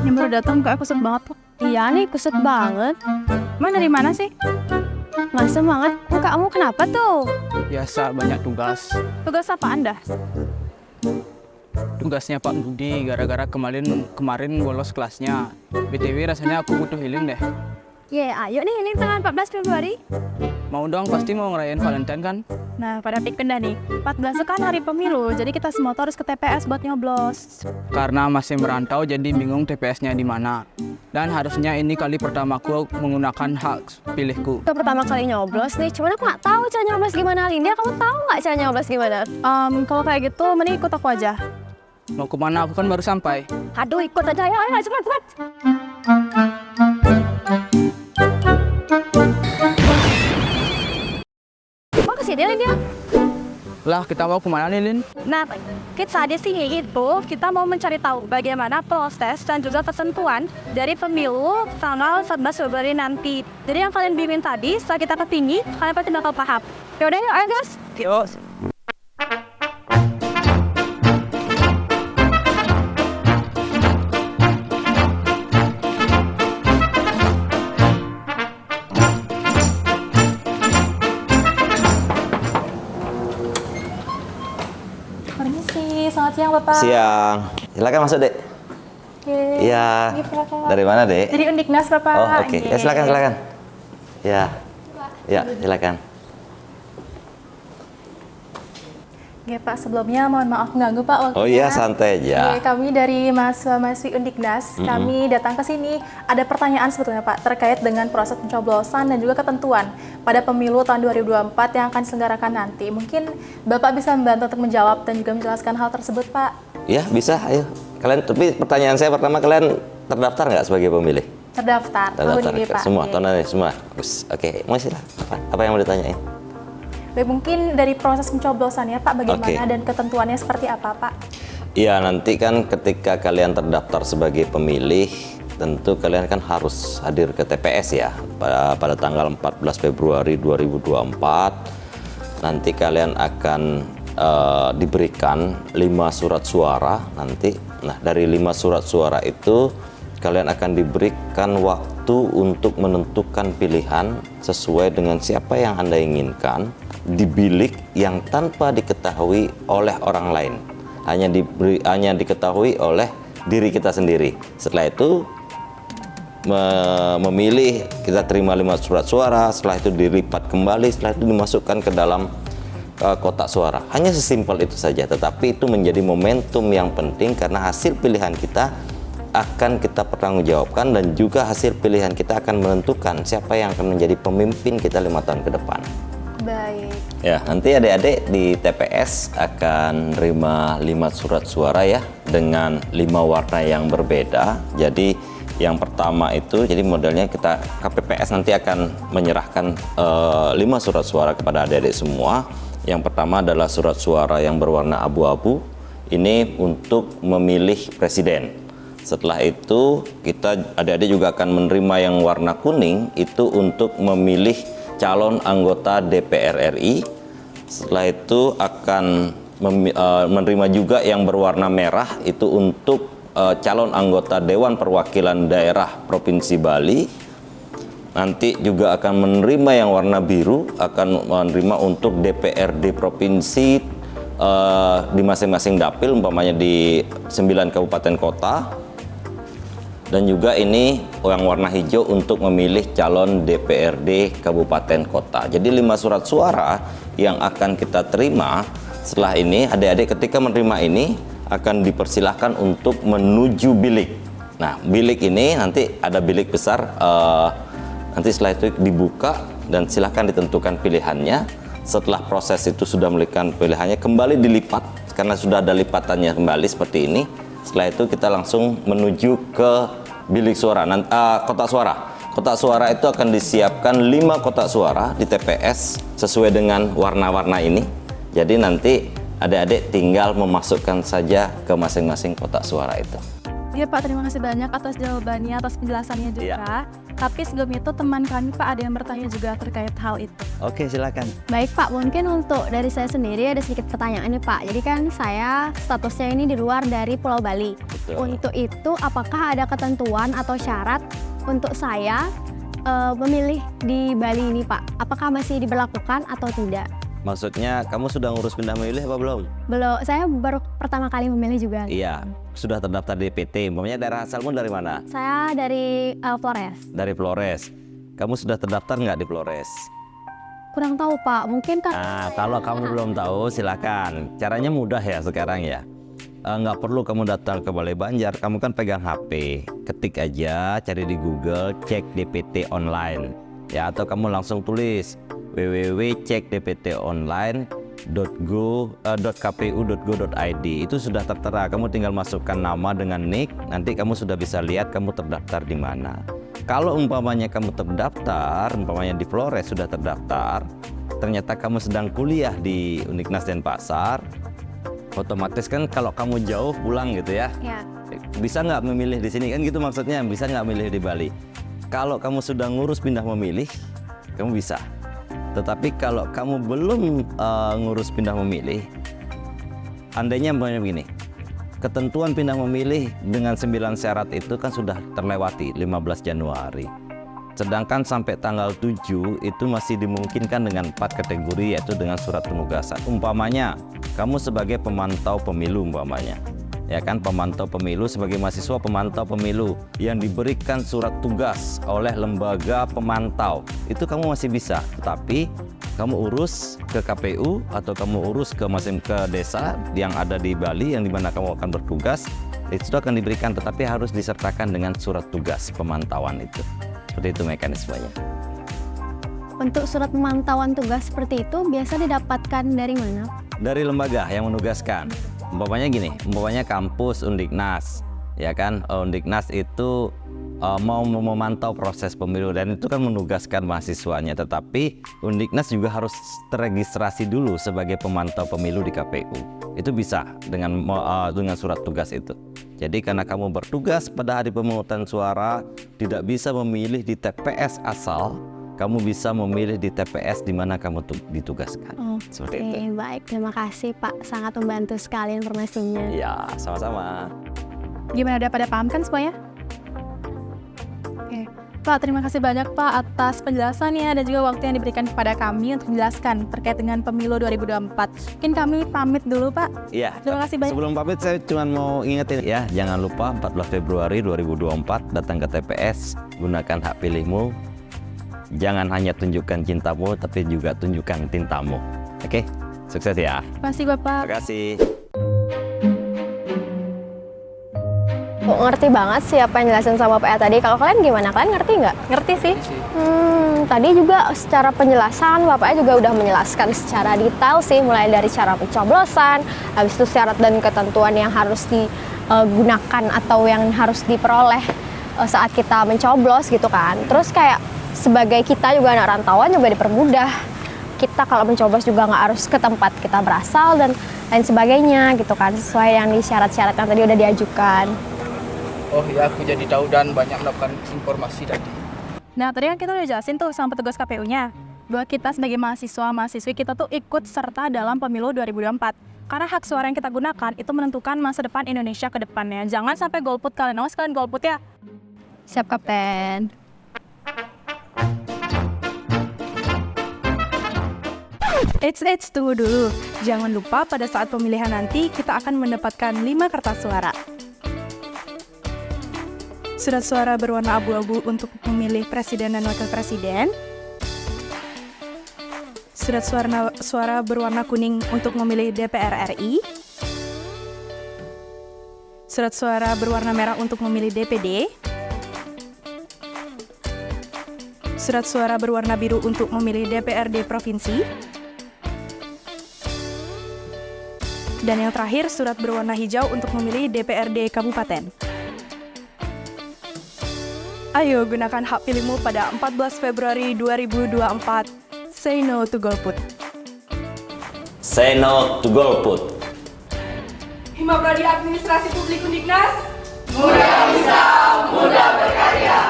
Yang baru datang kayak kusut banget tuh. Iya nih, kusut banget. Emang dari mana sih? Nggak semangat. Kamu kenapa tuh? Biasa banyak tugas. Tugas apa Anda? Tugasnya Pak Budi gara-gara kemarin bolos kelasnya. BTW rasanya aku butuh healing deh. Ayo nih, ini tanggal 14 Februari. Mau dong, pasti mau ngerayain Valentine kan? Nah, pada pikir dah nih. 14 itu kan hari pemilu, jadi kita semua tuh harus ke TPS buat nyoblos. Karena masih merantau jadi bingung TPS-nya di mana. Dan harusnya ini kali pertamaku menggunakan hak pilihku. Itu pertama kali nyoblos nih, cuman aku nggak tahu cara nyoblos gimana. Lindia, kamu tahu nggak cara nyoblos gimana? Kalau kayak gitu, mending ikut aku aja. Mau kemana? Aku kan baru sampai. Aduh, ikut aja ya, ayo cepat. Mau kesini Lindia? Lah, kita mau kemana nih, Lin? Nah, kita di sini itu kita mau mencari tahu bagaimana proses dan juga ketentuan dari pemilu tanggal 14 Februari nanti. Jadi yang kalian bingungin tadi, setelah kita kesini, kalian pasti bakal paham. Yaudah, yuk, ayo guys. Yuk. Permisi, selamat siang Bapak. Siang. Silakan masuk, Dek. Iya. Dari mana, Dek? Dari Undiknas Bapak. Oh, oke. Ya, silakan. Ya. Ya, silakan. Oke Pak, sebelumnya mohon maaf mengganggu Pak waktunya. Oh iya, santai aja. Oke, kami dari mahasiswa-mahasiswi Undiknas, kami datang ke sini ada pertanyaan sebetulnya Pak terkait dengan proses pencoblosan dan juga ketentuan pada pemilu tahun 2024 yang akan diselenggarakan nanti. Mungkin Bapak bisa membantu untuk menjawab dan juga menjelaskan hal tersebut Pak. Ya, bisa. Ayo. Tapi pertanyaan saya pertama, kalian terdaftar nggak sebagai pemilih? Terdaftar tahun ini Pak. Semua, Oke. tahun ini semua. Bagus. Oke, mau silah. Apa yang mau ditanyain? Baik, mungkin dari proses pencoblosannya Pak bagaimana Oke. dan ketentuannya seperti apa Pak? Iya, nanti kan ketika kalian terdaftar sebagai pemilih, tentu kalian kan harus hadir ke TPS ya pada tanggal 14 Februari 2024. Nanti kalian akan diberikan 5 surat suara nanti. Nah, dari 5 surat suara itu kalian akan diberikan waktu untuk menentukan pilihan sesuai dengan siapa yang Anda inginkan di bilik yang tanpa diketahui oleh orang lain. Hanya diketahui oleh diri kita sendiri. Setelah itu memilih, kita terima 5 surat suara, setelah itu dilipat kembali, setelah itu dimasukkan ke dalam kotak suara. Hanya sesimpel itu saja, tetapi itu menjadi momentum yang penting karena hasil pilihan kita akan kita pertanggungjawabkan dan juga hasil pilihan kita akan menentukan siapa yang akan menjadi pemimpin kita 5 tahun ke depan. Baik. Ya, nanti adik-adik di TPS akan terima 5 surat suara ya dengan 5 warna yang berbeda. Jadi yang pertama itu, jadi modelnya KPPS nanti akan menyerahkan 5 surat suara kepada adik-adik semua. Yang pertama adalah surat suara yang berwarna abu-abu. Ini untuk memilih presiden. Setelah itu kita adik-adik juga akan menerima yang warna kuning, itu untuk memilih calon anggota DPR RI. Setelah itu akan menerima juga yang berwarna merah, itu untuk calon anggota Dewan Perwakilan Daerah Provinsi Bali. Nanti juga akan menerima yang warna biru, akan menerima untuk DPRD Provinsi di masing-masing dapil, umpamanya di 9 kabupaten kota. Dan juga ini yang warna hijau untuk memilih calon DPRD Kabupaten Kota. Jadi 5 surat suara yang akan kita terima setelah ini, adik-adik ketika menerima ini akan dipersilahkan untuk menuju bilik. Nah, bilik ini nanti ada bilik besar, nanti setelah itu dibuka dan silahkan ditentukan pilihannya. Setelah proses itu sudah memberikan pilihannya, kembali dilipat karena sudah ada lipatannya kembali seperti ini. Setelah itu kita langsung menuju ke bilik suara, kotak suara. Kotak suara itu akan disiapkan 5 kotak suara di TPS sesuai dengan warna-warna ini. Jadi nanti adik-adik tinggal memasukkan saja ke masing-masing kotak suara itu. Iya Pak, terima kasih banyak atas jawabannya, atas penjelasannya juga. Iya. Tapi sebelum itu teman kami Pak ada yang bertanya juga terkait hal itu. Oke, silakan. Baik Pak, mungkin untuk dari saya sendiri ada sedikit pertanyaan nih Pak. Jadi kan saya statusnya ini di luar dari Pulau Bali. Betul. Untuk itu apakah ada ketentuan atau syarat untuk saya memilih di Bali ini Pak? Apakah masih diberlakukan atau tidak? Maksudnya kamu sudah ngurus pindah memilih apa belum? Belum, saya baru pertama kali memilih juga. Iya, sudah terdaftar di DPT. Umpamanya daerah asalmu dari mana? Saya dari Flores. Dari Flores. Kamu sudah terdaftar nggak di Flores? Kurang tahu Pak, mungkin kan. Nah, kalau kamu belum tahu, silakan. Caranya mudah ya sekarang ya. Nggak perlu kamu datang ke Balai Banjar. Kamu kan pegang HP, ketik aja, cari di Google, cek DPT online. Ya, atau kamu langsung tulis www.cekdptonline.kpu.go.id. Itu sudah tertera. Kamu tinggal masukkan nama dengan nick. Nanti kamu sudah bisa lihat kamu terdaftar di mana. Kalau umpamanya kamu terdaftar, umpamanya di Flores sudah terdaftar, ternyata kamu sedang kuliah di Uniknas Denpasar, otomatis kan kalau kamu jauh pulang gitu ya, Ya. bisa nggak memilih di sini kan gitu maksudnya, bisa nggak memilih di Bali. Kalau kamu sudah ngurus pindah memilih, kamu bisa. Tetapi kalau kamu belum ngurus pindah memilih, andainya begini, ketentuan pindah memilih dengan 9 syarat itu kan sudah terlewati 15 Januari. Sedangkan sampai tanggal 7 itu masih dimungkinkan dengan 4 kategori, yaitu dengan surat penugasan. Umpamanya, kamu sebagai pemantau pemilu umpamanya. Ya kan, pemantau pemilu, sebagai mahasiswa pemantau pemilu yang diberikan surat tugas oleh lembaga pemantau, itu kamu masih bisa. Tetapi kamu urus ke KPU atau kamu urus ke desa yang ada di Bali yang dimana kamu akan bertugas, itu akan diberikan, tetapi harus disertakan dengan surat tugas pemantauan itu. Seperti itu mekanismenya. Untuk surat pemantauan tugas seperti itu biasa didapatkan dari mana? Dari lembaga yang menugaskan. Umpamanya gini, umpamanya kampus Undiknas, ya kan, Undiknas itu mau memantau proses pemilu dan itu kan menugaskan mahasiswanya, tetapi Undiknas juga harus terregistrasi dulu sebagai pemantau pemilu di KPU. Itu bisa dengan surat tugas itu. Jadi karena kamu bertugas pada hari pemungutan suara, tidak bisa memilih di TPS asal, kamu bisa memilih di TPS di mana kamu ditugaskan. Seperti itu. Baik, terima kasih Pak, sangat membantu sekali informasinya. Ya, sama-sama. Gimana, udah pada paham kan semuanya? Oke. Pak, terima kasih banyak Pak atas penjelasannya dan juga waktu yang diberikan kepada kami untuk menjelaskan terkait dengan pemilu 2024. Mungkin kami pamit dulu Pak. Iya. Terima kasih banyak. Sebelum pamit saya cuma mau ingetin ya, jangan lupa 14 Februari 2024 datang ke TPS, gunakan hak pilihmu. Jangan hanya tunjukkan cintamu, tapi juga tunjukkan tintamu. Oke, sukses ya. Terima kasih Bapak. Terima kasih. Kok ngerti banget sih apa yang jelasin sama Pak tadi. Kalau kalian gimana? Kalian ngerti nggak? Ngerti sih. Tadi juga secara penjelasan Bapaknya juga udah menjelaskan secara detail sih, mulai dari cara pencoblosan, habis itu syarat dan ketentuan yang harus digunakan atau yang harus diperoleh saat kita mencoblos gitu kan. Terus kayak sebagai kita juga anak rantauan juga dipermudah. Kita kalau mencoblos juga nggak harus ke tempat kita berasal dan lain sebagainya gitu kan, sesuai yang di syarat-syarat yang tadi udah diajukan. Oh ya, aku jadi tahu dan banyak mendapatkan informasi tadi. Nah, tadi kan kita udah jelasin tuh sama petugas KPU-nya bahwa kita sebagai mahasiswa-mahasiswi kita tuh ikut serta dalam pemilu 2024. Karena hak suara yang kita gunakan itu menentukan masa depan Indonesia ke depannya. Jangan sampai golput kalian. Awas kalian golput ya. Siap, Kapten. Eits, tunggu dulu. Jangan lupa pada saat pemilihan nanti kita akan mendapatkan 5 kertas suara. Surat suara berwarna abu-abu untuk memilih presiden dan wakil presiden. Surat suara berwarna kuning untuk memilih DPR RI. Surat suara berwarna merah untuk memilih DPD. Surat suara berwarna biru untuk memilih DPRD provinsi. Dan yang terakhir, surat berwarna hijau untuk memilih DPRD kabupaten. Ayo gunakan hak pilihmu pada 14 Februari 2024. Say no to golput. Say no to golput. Hima Pradi Administrasi Publik Undiknas. Mudah bisa, mudah berkarya.